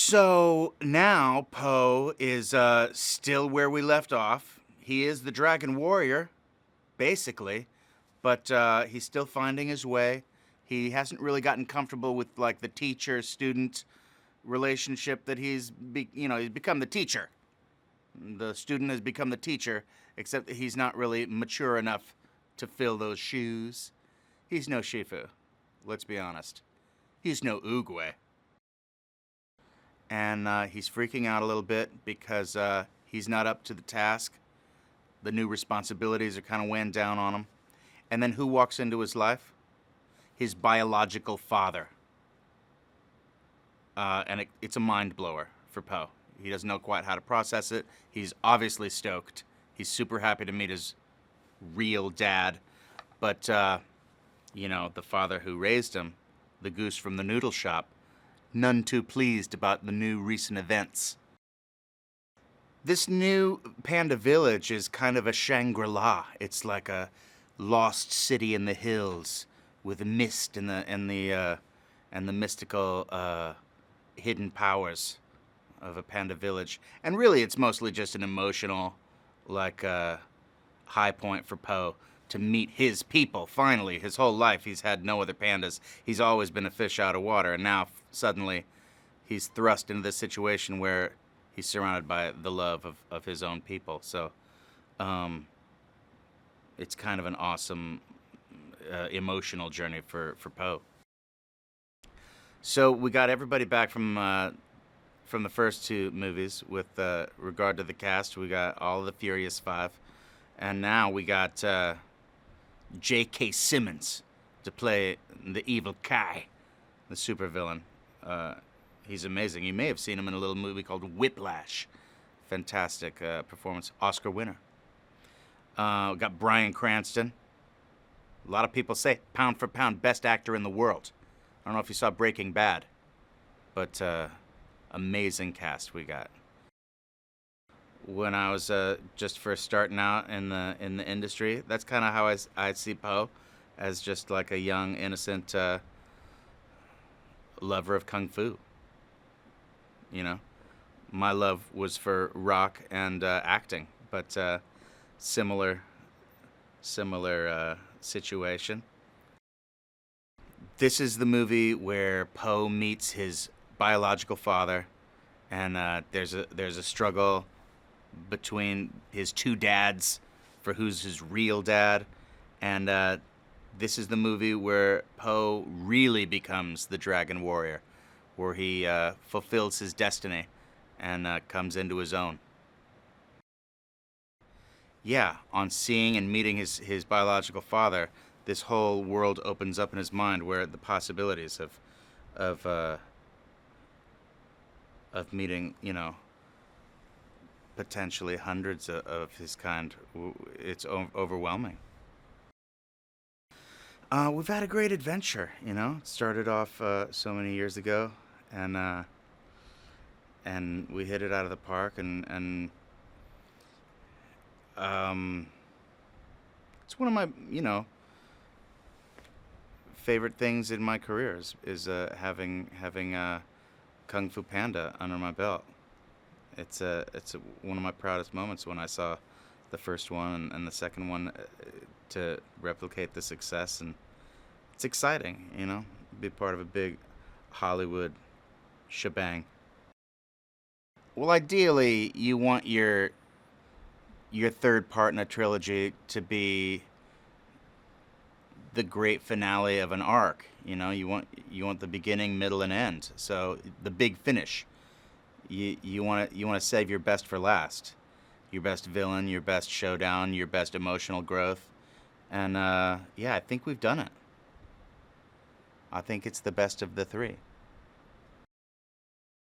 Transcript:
So now Poe is still where we left off. He is the Dragon Warrior, basically, but he's still finding his way. He hasn't really gotten comfortable with like the teacher-student relationship that he's become the teacher. The student has become the teacher, except that he's not really mature enough to fill those shoes. He's no Shifu, let's be honest. He's no Oogway. And he's freaking out a little bit because he's not up to the task. The new responsibilities are kind of weighing down on him. And then who walks into his life? His biological father. And it's a mind blower for Poe. He doesn't know quite how to process it. He's obviously stoked. He's super happy to meet his real dad. But, the father who raised him, the goose from the noodle shop, none too pleased about the new recent events. This new Panda village is kind of a Shangri-La. It's like a lost city in the hills with mist and the mystical hidden powers of a Panda village. And really, it's mostly just an emotional, high point for Poe to meet his people. Finally, his whole life, he's had no other pandas. He's always been a fish out of water, and now suddenly he's thrust into this situation where he's surrounded by the love of his own people. So it's kind of an awesome emotional journey for Poe. So we got everybody back from the first two movies with regard to the cast. We got all of the Furious Five, and now we got J.K. Simmons to play the evil Kai, the supervillain. He's amazing. You may have seen him in a little movie called Whiplash. Fantastic performance. Oscar winner. We got Bryan Cranston. A lot of people say pound for pound best actor in the world. I don't know if you saw Breaking Bad, but amazing cast we got. When I was just first starting out in the industry, that's kind of how I see Poe, as just like a young, innocent lover of kung fu. My love was for rock and acting, but similar situation. This is the movie where Poe meets his biological father, and there's a struggle between his two dads for who's his real dad, and this is the movie where Poe really becomes the Dragon Warrior, where he fulfills his destiny and comes into his own. Yeah, on seeing and meeting his biological father, this whole world opens up in his mind, where the possibilities of meeting, potentially hundreds of his kind, it's overwhelming. We've had a great adventure, It started off so many years ago, and we hit it out of the park, and it's one of my, favorite things in my career is having Kung Fu Panda under my belt. It's one of my proudest moments when I saw the first one and the second one to replicate the success, and it's exciting, be part of a big Hollywood shebang. Well, ideally, you want your third part in a trilogy to be the great finale of an arc. You want the beginning, middle, and end. So the big finish. You want to save your best for last. Your best villain, your best showdown, your best emotional growth. And I think we've done it. I think it's the best of the three.